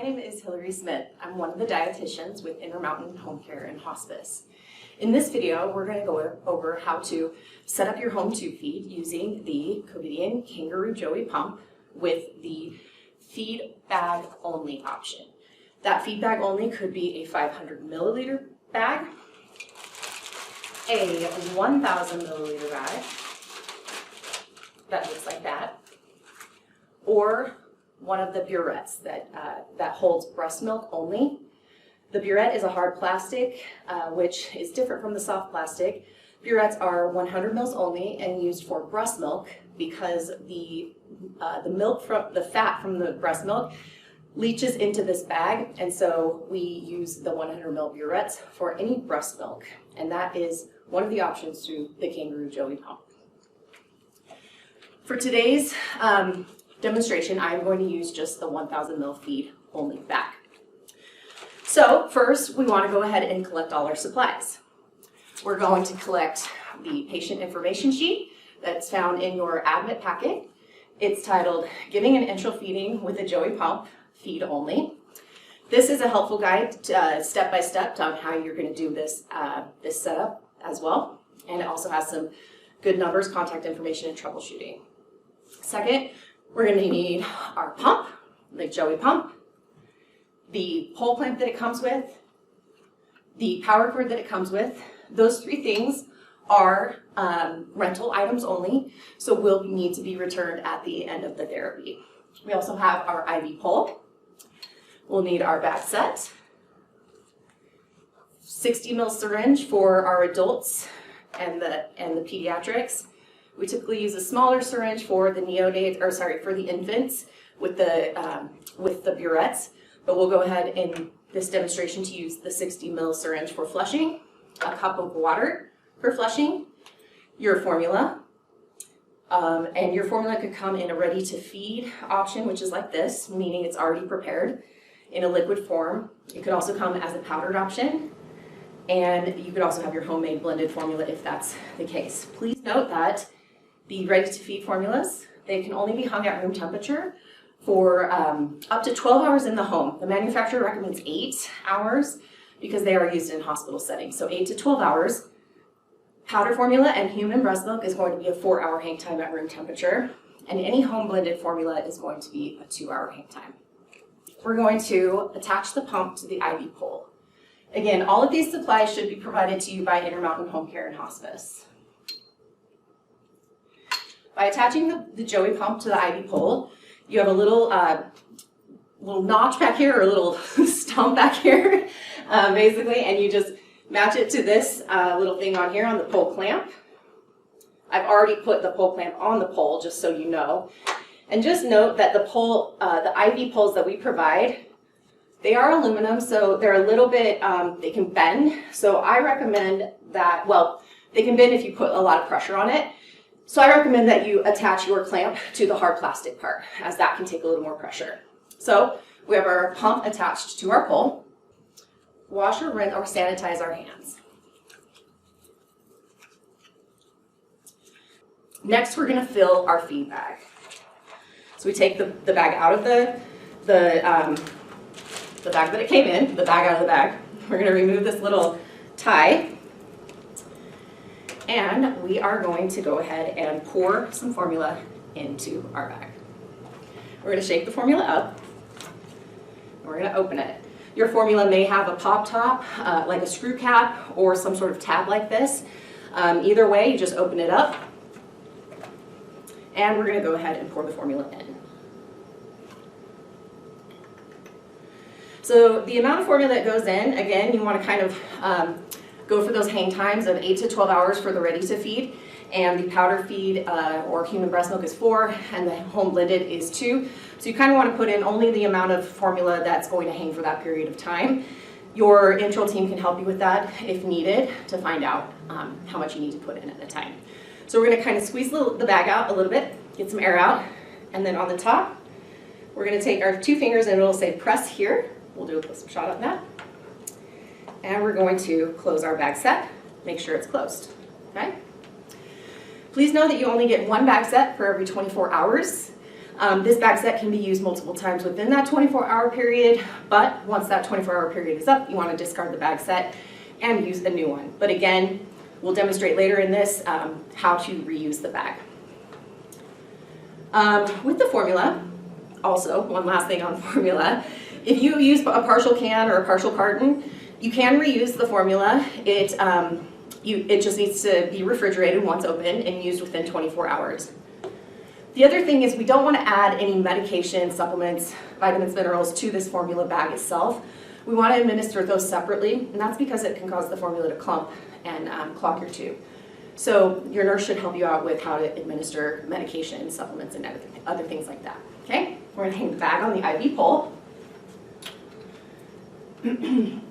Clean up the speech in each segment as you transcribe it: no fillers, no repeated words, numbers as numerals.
My name is Hillary Smith. I'm one of the dietitians with Intermountain Home Care and Hospice. In this video, we're going to go over how to set up your home tube feed using the Kangaroo Joey Pump with the feed bag only option. That feed bag only could be a 500 milliliter bag, a 1,000 milliliter bag that looks like that, or one of the burettes that holds breast milk only. The burette is a hard plastic, which is different from the soft plastic. Burettes are 100 mils only and used for breast milk because the fat from the breast milk leaches into this bag, and so we use the 100 mil burettes for any breast milk, and that is one of the options through the Kangaroo Joey Pump. For today's demonstration, I'm going to use just the 1,000 mil feed only bag. So first, we want to go ahead and collect all our supplies. We're going to collect the patient information sheet that's found in your admit packet. It's titled Giving an Enteral Feeding with a Joey Pump, Feed Only. This is a helpful guide step by step on how you're going to do this setup as well. And it also has some good numbers, contact information, and troubleshooting. Second, we're going to need our pump, the Joey Pump, the pole clamp that it comes with, the power cord that it comes with. Those three things are rental items only, so will need to be returned at the end of the therapy. We also have our IV pole. We'll need our bag set, 60 ml syringe for our adults and the pediatrics. We typically use a smaller syringe for the for the infants with the burettes, but we'll go ahead in this demonstration to use the 60 ml syringe for flushing, a cup of water for flushing, your formula, and your formula could come in a ready to feed option, which is like this, meaning it's already prepared in a liquid form. It could also come as a powdered option, and you could also have your homemade blended formula if that's the case. Please note that the ready-to-feed formulas, they can only be hung at room temperature for up to 12 hours in the home. The manufacturer recommends 8 hours because they are used in hospital settings. So 8 to 12 hours. Powder formula and human breast milk is going to be a 4-hour hang time at room temperature, and any home blended formula is going to be a 2-hour hang time. We're going to attach the pump to the IV pole. Again, all of these supplies should be provided to you by Intermountain Home Care and Hospice. By attaching the Joey Pump to the IV pole, you have a little notch back here, or a little stump back here, basically, and you just match it to this little thing on here on the pole clamp. I've already put the pole clamp on the pole, just so you know. And just note that the IV poles that we provide, they are aluminum, so they're a little bit, they can bend. So I recommend that, well, they can bend if you put a lot of pressure on it. So I recommend that you attach your clamp to the hard plastic part, as that can take a little more pressure. So we have our pump attached to our pole. Wash or rinse or sanitize our hands. Next, we're going to fill our feed bag. So we take the bag out of the bag that it came in, the bag out of the bag. We're going to remove this little tie. And we are going to go ahead and pour some formula into our bag. We're going to shake the formula up, and we're going to open it. Your formula may have a pop top, like a screw cap, or some sort of tab like this. Either way, you just open it up, and we're going to go ahead and pour the formula in. So the amount of formula that goes in, again, you want to kind of go for those hang times of 8 to 12 hours for the ready to feed, and the powder feed or human breast milk is 4, and the home blended is 2. So you kind of want to put in only the amount of formula that's going to hang for that period of time. Your enteral team can help you with that if needed to find out how much you need to put in at a time. So we're going to kind of squeeze the bag out a little bit, get some air out, and then on the top, we're going to take our 2 fingers and it'll say press here. We'll do a close-up shot on that. And we're going to close our bag set, make sure it's closed, okay? Please know that you only get 1 bag set for every 24 hours. This bag set can be used multiple times within that 24-hour period, but once that 24-hour period is up, you want to discard the bag set and use a new one. But again, we'll demonstrate later in this how to reuse the bag. With the formula, also, one last thing on formula, if you use a partial can or a partial carton, you can reuse the formula. It just needs to be refrigerated once open and used within 24 hours. The other thing is we don't want to add any medication, supplements, vitamins, minerals to this formula bag itself. We want to administer those separately, and that's because it can cause the formula to clump and clog your tube. So your nurse should help you out with how to administer medication, supplements, and other things like that. Okay? We're going to hang the bag on the IV pole. And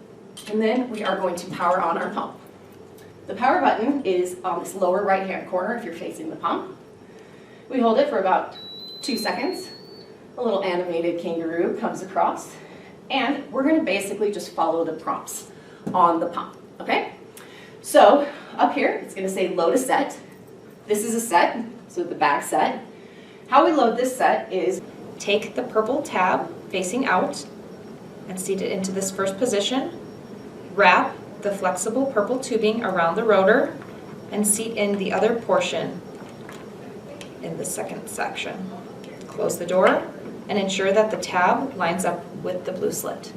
then we are going to power on our pump. The power button is on this lower right-hand corner if you're facing the pump. We hold it for about 2 seconds. A little animated kangaroo comes across, and we're going to basically just follow the prompts on the pump, okay? So up here, it's going to say load a set. This is a set, so the bag set. How we load this set is take the purple tab facing out and seat it into this first position. Wrap the flexible purple tubing around the rotor and seat in the other portion in the second section. Close the door and ensure that the tab lines up with the blue slit.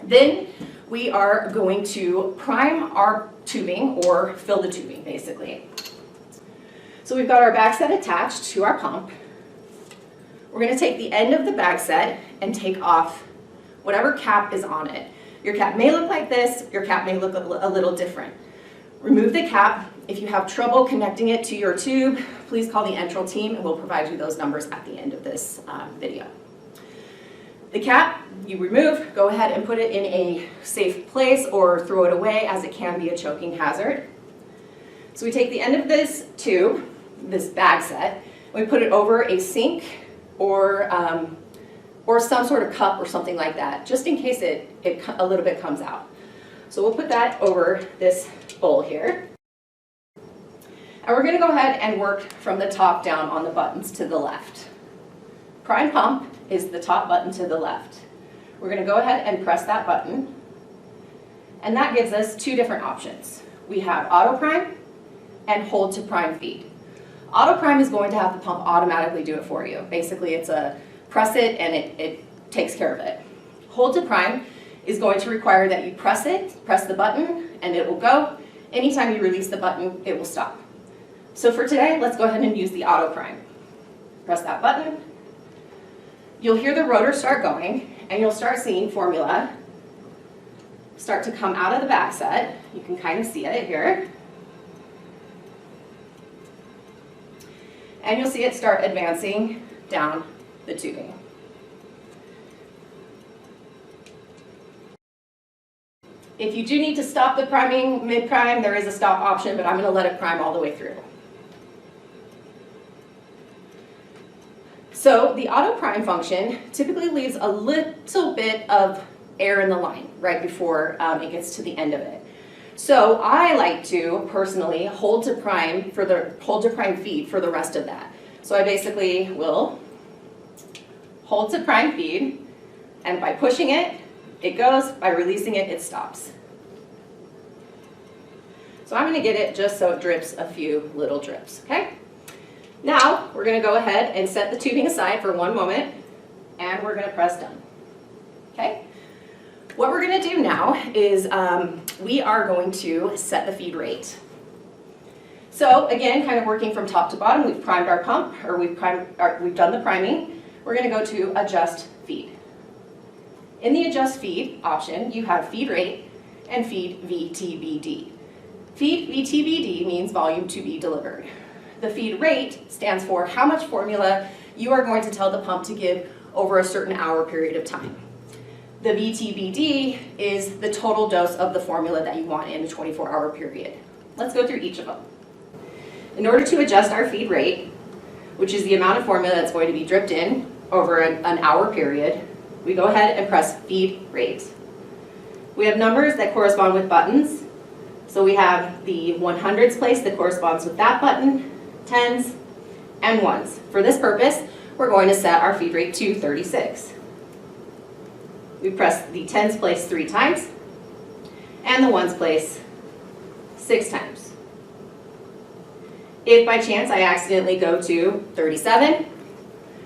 Then we are going to prime our tubing, or fill the tubing basically. So we've got our bag set attached to our pump. We're going to take the end of the bag set and take off whatever cap is on it. Your cap may look like this, your cap may look a little different. Remove the cap. If you have trouble connecting it to your tube, please call the enteral team and we'll provide you those numbers at the end of this video. The cap you remove, go ahead and put it in a safe place or throw it away, as it can be a choking hazard. So we take the end of this tube, this bag set, we put it over a sink or some sort of cup or something like that, just in case a little bit comes out. So we'll put that over this bowl here. And we're going to go ahead and work from the top down on the buttons to the left. Prime pump is the top button to the left. We're going to go ahead and press that button, and that gives us 2 different options. We have auto prime and hold to prime feed. Auto prime is going to have the pump automatically do it for you. Basically, it's a press it and it takes care of it. Hold to prime is going to require that you press the button, and it will go. Anytime you release the button, it will stop. So for today, let's go ahead and use the auto prime. Press that button. You'll hear the rotor start going, and you'll start seeing formula start to come out of the bag set. You can kind of see it here. And you'll see it start advancing down the tubing. If you do need to stop the priming mid-prime, there is a stop option, but I'm going to let it prime all the way through. So the auto prime function typically leaves a little bit of air in the line right before it gets to the end of it. So I like to personally hold to prime feed for the rest of that. So I basically will hold to prime feed, and by pushing it, it goes. By releasing it, it stops. So I'm going to get it just so it drips a few little drips, okay? Now, we're going to go ahead and set the tubing aside for 1 moment, and we're going to press done, okay? What we're going to do now is we are going to set the feed rate. So again, kind of working from top to bottom, we've primed our pump, or we've done the priming. We're going to go to adjust feed. In the adjust feed option, you have feed rate and feed VTBD. Feed VTBD means volume to be delivered. The feed rate stands for how much formula you are going to tell the pump to give over a certain hour period of time. The VTBD is the total dose of the formula that you want in a 24-hour period. Let's go through each of them. In order to adjust our feed rate, which is the amount of formula that's going to be dripped in over an hour period, we go ahead and press feed rate. We have numbers that correspond with buttons. So we have the 100s place that corresponds with that button, 10s, and 1s. For this purpose, we're going to set our feed rate to 36. We press the tens place 3 times and the ones place 6 times. If by chance I accidentally go to 37,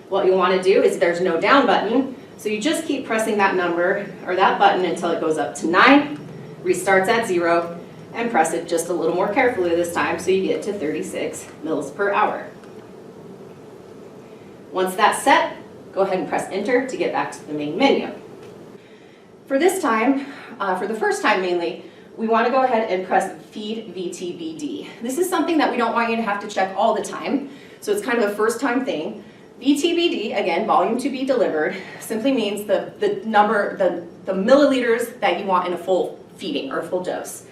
what you want to do is there's no down button, so you just keep pressing that number or that button until it goes up to 9, restarts at 0, and press it just a little more carefully this time so you get to 36 mils per hour. Once that's set, go ahead and press enter to get back to the main menu. For this time, for the first time mainly, we want to go ahead and press feed VTVD. This is something that we don't want you to have to check all the time, so it's kind of a first time thing. VTVD, again, volume to be delivered, simply means the milliliters that you want in a full feeding or a full dose.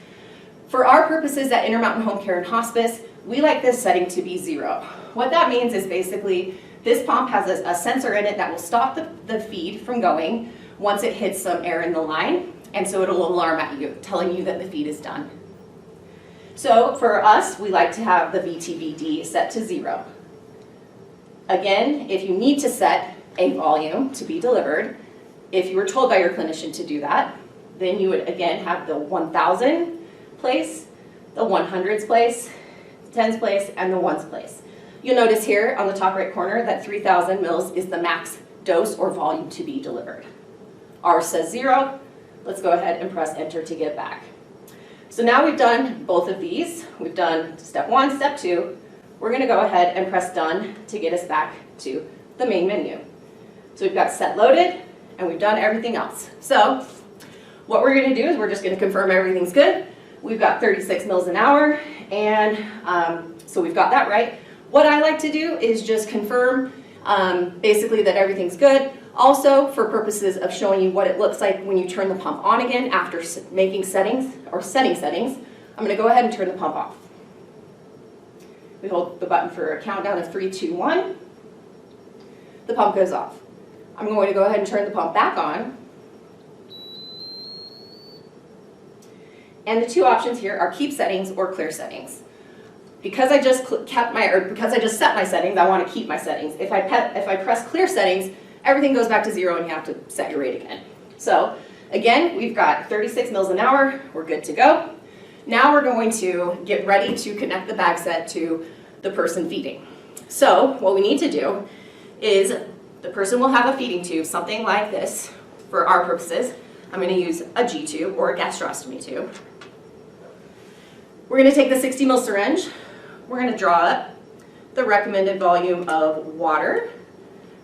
For our purposes at Intermountain Home Care and Hospice, we like this setting to be 0. What that means is basically this pump has a sensor in it that will stop the feed from going once it hits some air in the line, and so it'll alarm at you, telling you that the feed is done. So for us, we like to have the VTVD set to 0. Again, if you need to set a volume to be delivered, if you were told by your clinician to do that, then you would again have the 1000 place, the 100s place, 10s place, and the 1s place. You'll notice here on the top right corner that 3000 mils is the max dose or volume to be delivered. Ours says 0. Let's go ahead and press enter to get back. So now we've done both of these. We've done step 1, step 2. We're going to go ahead and press done to get us back to the main menu. So we've got set loaded and we've done everything else. So what we're going to do is we're just going to confirm everything's good. We've got 36 mils an hour, and so we've got that right. What I like to do is just confirm basically that everything's good. Also, for purposes of showing you what it looks like when you turn the pump on again after making settings or setting settings, I'm going to go ahead and turn the pump off. We hold the button for a countdown of 3, 2, 1. The pump goes off. I'm going to go ahead and turn the pump back on. And the two options here are keep settings or clear settings. Because I just set my settings, I want to keep my settings. If I press clear settings, everything goes back to 0 and you have to set your rate again. So again, we've got 36 mils an hour. We're good to go. Now we're going to get ready to connect the bag set to the person feeding. So what we need to do is the person will have a feeding tube, something like this. For our purposes, I'm going to use a G tube or a gastrostomy tube. We're going to take the 60 ml syringe. We're going to draw up the recommended volume of water.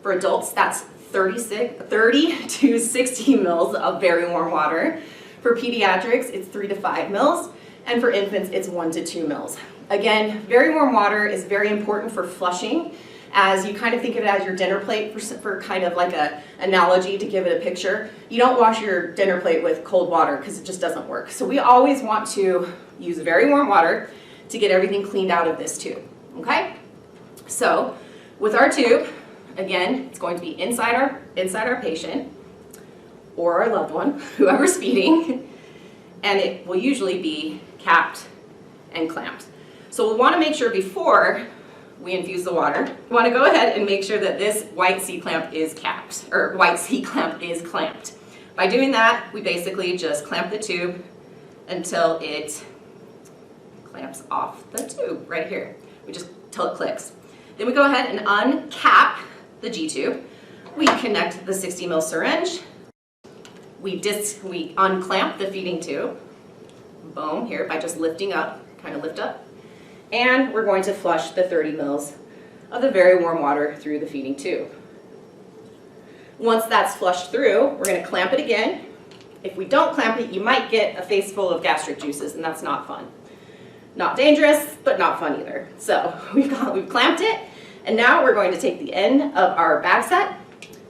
For adults, that's 30 to 60 mils of very warm water. For pediatrics, it's 3 to 5 mils. And for infants, it's 1 to 2 mils. Again, very warm water is very important for flushing, as you kind of think of it as your dinner plate for kind of like an analogy to give it a picture. You don't wash your dinner plate with cold water because it just doesn't work. So we always want to use very warm water to get everything cleaned out of this tube, okay? So with our tube, again, it's going to be inside our patient or our loved one, whoever's feeding, and it will usually be capped and clamped. So we'll want to make sure before we infuse the water, we want to go ahead and make sure that this white C-clamp is capped, or white C-clamp is clamped. By doing that, we basically just clamp the tube until it clamps off the tube right here. Till it clicks. Then we go ahead and uncap the G-tube. We connect the 60 ml syringe. We unclamp the feeding tube. Boom, here by just lifting up, kind of lift up. And we're going to flush the 30 mils of the very warm water through the feeding tube. Once that's flushed through, we're going to clamp it again. If we don't clamp it, you might get a face full of gastric juices, and that's not fun. Not dangerous, but not fun either. So we've clamped it, and now we're going to take the end of our bag set,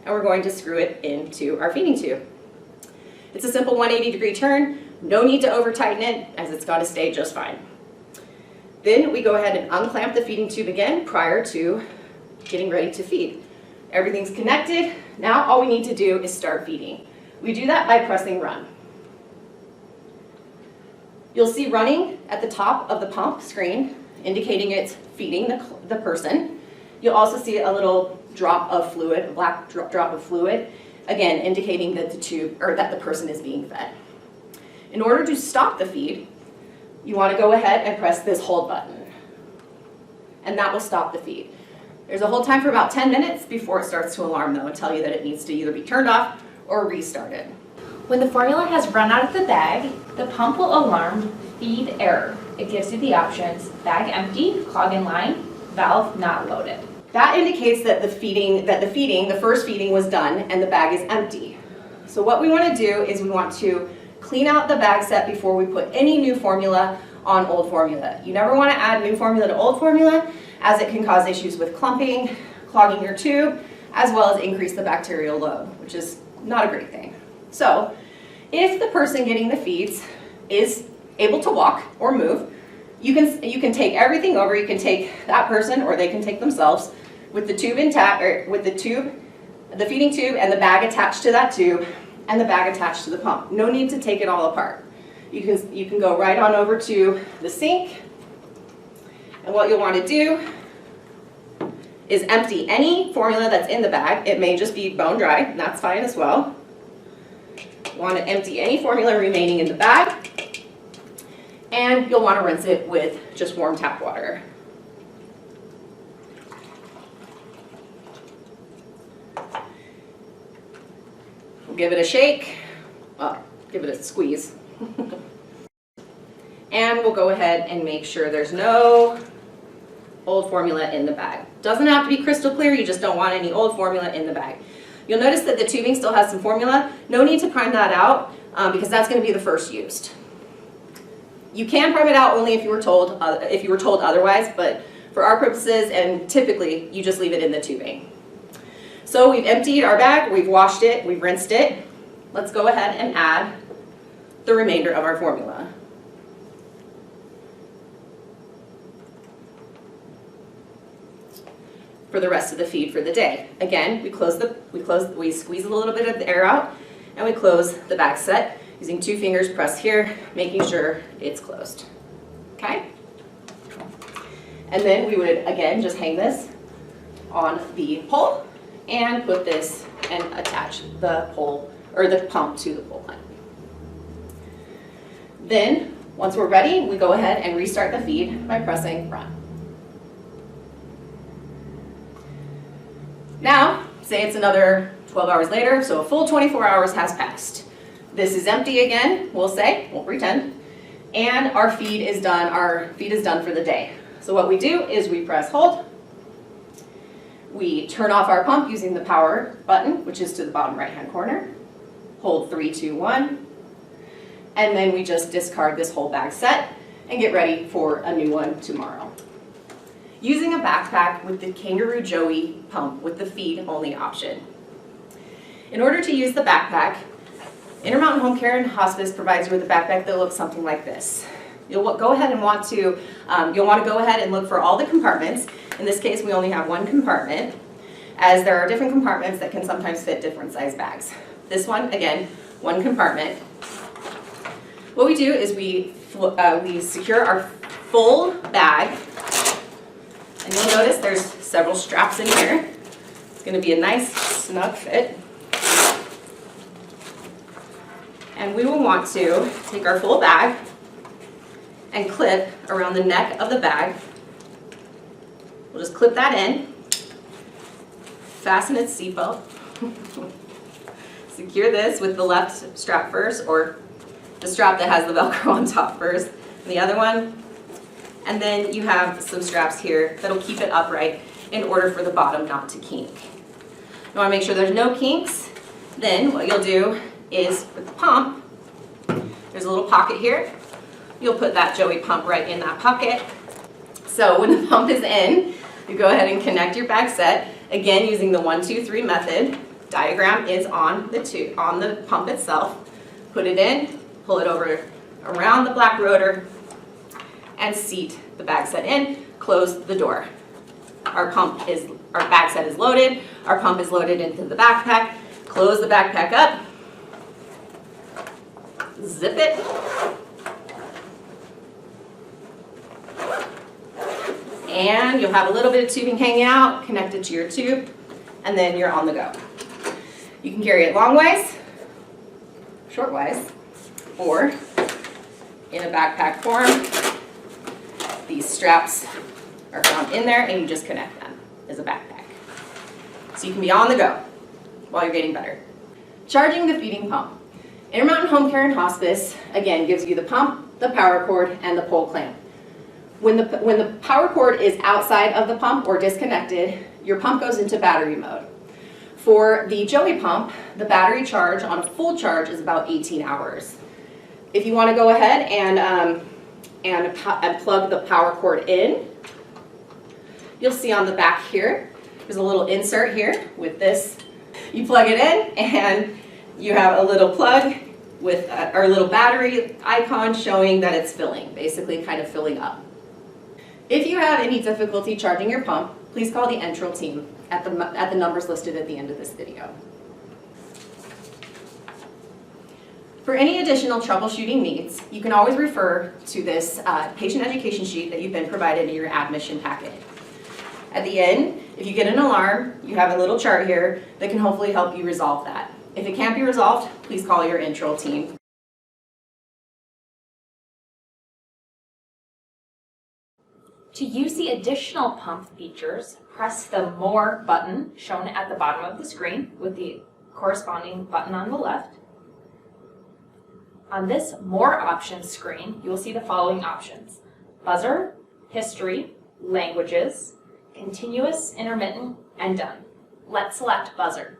and we're going to screw it into our feeding tube. It's a simple 180-degree turn. No need to over tighten it, as it's going to stay just fine. Then we go ahead and unclamp the feeding tube again prior to getting ready to feed. Everything's connected. Now all we need to do is start feeding. We do that by pressing run. You'll see running at the top of the pump screen, indicating it's feeding the person. You'll also see a little drop of fluid, a black drop of fluid, again indicating that the tube, or that the person is being fed. In order to stop the feed, you want to go ahead and press this hold button, and that will stop the feed. There's a hold time for about 10 minutes before it starts to alarm though and tell you that it needs to either be turned off or restarted. When the formula has run out of the bag, the pump will alarm feed error. It gives you the options bag empty, clog in line, valve not loaded. That indicates that the first feeding was done and the bag is empty. So what we want to do is we want to clean out the bag set before we put any new formula on old formula. You never want to add new formula to old formula, as it can cause issues with clumping, clogging your tube, as well as increase the bacterial load, which is not a great thing. So if the person getting the feeds is able to walk or move, you can take everything over. You can take that person, or they can take themselves with the tube intact, or with the feeding tube and the bag attached to that tube and the bag attached to the pump. No need to take it all apart. You can go right on over to the sink, and what you'll want to do is empty any formula that's in the bag. It may just be bone dry, and that's fine as well. You want to empty any formula remaining in the bag, and you'll want to rinse it with just warm tap water. We'll give it a shake, well, give it a squeeze. And we'll go ahead and make sure there's no old formula in the bag. Doesn't have to be crystal clear, you just don't want any old formula in the bag. You'll notice that the tubing still has some formula. No need to prime that out because that's going to be the first used. You can prime it out only if you were told otherwise, but for our purposes and typically you just leave it in the tubing. So we've emptied our bag, we've washed it, we've rinsed it. Let's go ahead and add the remainder of our formula. For the rest of the feed for the day. Again, we squeeze a little bit of the air out, and we close the bag set using 2 fingers pressed here, making sure it's closed. Okay? And then we would again just hang this on the pole and put this and attach the pole or the pump to the pole line. Then, once we're ready, we go ahead and restart the feed by pressing run. Now, say it's another 12 hours later, so a full 24 hours has passed. This is empty again, we'll say, we'll pretend, and our feed is done for the day. So what we do is we press hold, we turn off our pump using the power button, which is to the bottom right-hand corner, hold 3, 2, 1, and then we just discard this whole bag set and get ready for a new one tomorrow. Using a backpack with the Kangaroo Joey Pump with the feed-only option. In order to use the backpack, Intermountain Home Care and Hospice provides you with a backpack that looks something like this. You'll go ahead and want to go ahead and look for all the compartments. In this case, we only have one compartment, as there are different compartments that can sometimes fit different size bags. This one, again, one compartment. What we do is we secure our full bag. And you'll notice there's several straps in here. It's going to be a nice snug fit. And we will want to take our full bag and clip around the neck of the bag. We'll just clip that in, fasten its seatbelt, secure this with the left strap first, or the strap that has the Velcro on top first, and the other one. And then you have some straps here that'll keep it upright in order for the bottom not to kink. You want to make sure there's no kinks. Then what you'll do is with the pump, there's a little pocket here. You'll put that Joey Pump right in that pocket. So when the pump is in, you go ahead and connect your bag set. Again, using the 1, 2, 3 method. Diagram is on the pump itself. Put it in, pull it over around the black rotor, and seat the bag set in, close the door. Our bag set is loaded, our pump is loaded into the backpack, close the backpack up, zip it, and you'll have a little bit of tubing hanging out, connected to your tube, and then you're on the go. You can carry it long ways, short ways, or in a backpack form. These straps are found in there and you just connect them as a backpack. So you can be on the go while you're getting better. Charging the feeding pump. Intermountain Home Care and Hospice, again, gives you the pump, the power cord, and the pole clamp. When the power cord is outside of the pump or disconnected, your pump goes into battery mode. For the Joey Pump, the battery charge on a full charge is about 18 hours. If you want to go ahead and plug the power cord in, you'll see on the back here, there's a little insert here with this. You plug it in and you have a little plug with our little battery icon showing that it's filling, basically kind of filling up. If you have any difficulty charging your pump, please call the enteral team at the numbers listed at the end of this video. For any additional troubleshooting needs, you can always refer to this patient education sheet that you've been provided in your admission packet. At the end, if you get an alarm, you have a little chart here that can hopefully help you resolve that. If it can't be resolved, please call your enteral team. To use the additional pump features, press the More button shown at the bottom of the screen with the corresponding button on the left. On this More Options screen, you will see the following options: buzzer, history, languages, continuous, intermittent, and done. Let's select buzzer.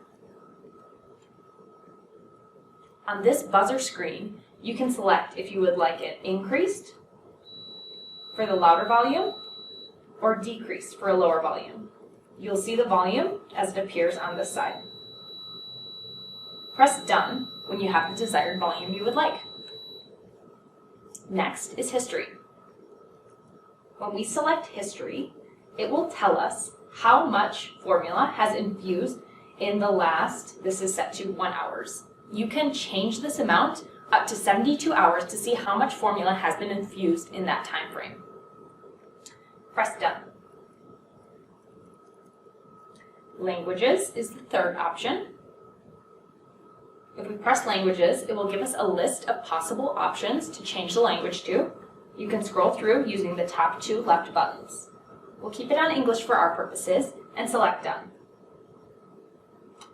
On this buzzer screen, you can select if you would like it increased for the louder volume or decreased for a lower volume. You'll see the volume as it appears on this side. Press done when you have the desired volume you would like. Next is history. When we select history, it will tell us how much formula has infused in the last, this is set to 1 hour. You can change this amount up to 72 hours to see how much formula has been infused in that time frame. Press done. Languages is the third option. If we press languages, it will give us a list of possible options to change the language to. You can scroll through using the top 2 left buttons. We'll keep it on English for our purposes and select done.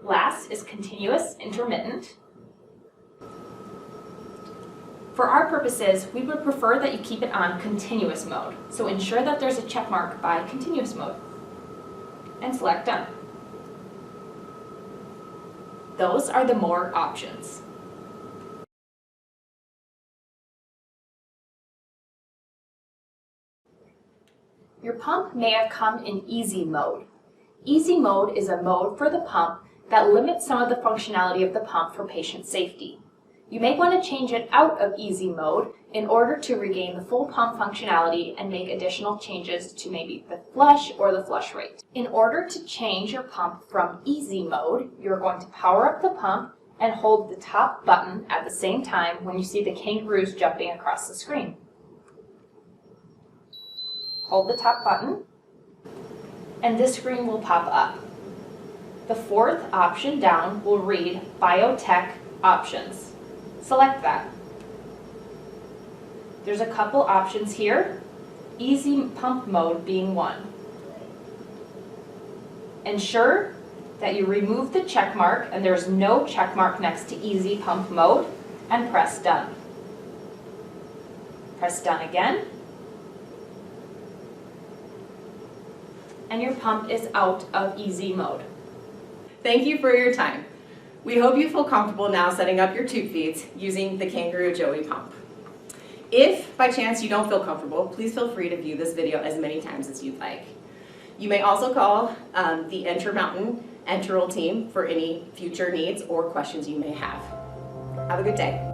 Last is continuous intermittent. For our purposes, we would prefer that you keep it on continuous mode, so ensure that there's a check mark by continuous mode, and select done. Those are the More options. Your pump may have come in easy mode. Easy mode is a mode for the pump that limits some of the functionality of the pump for patient safety. You may want to change it out of easy mode in order to regain the full pump functionality and make additional changes to maybe the flush or the flush rate. In order to change your pump from easy mode, you're going to power up the pump and hold the top button at the same time when you see the kangaroos jumping across the screen. Hold the top button, and this screen will pop up. The fourth option down will read Biotech Options. Select that. There's a couple options here, easy pump mode being one. Ensure that you remove the check mark and there's no check mark next to easy pump mode, and press done. Press done again, and your pump is out of easy mode. Thank you for your time. We hope you feel comfortable now setting up your tube feeds using the Kangaroo Joey Pump. If by chance you don't feel comfortable, please feel free to view this video as many times as you'd like. You may also call the Intermountain enteral team for any future needs or questions you may have. Have a good day.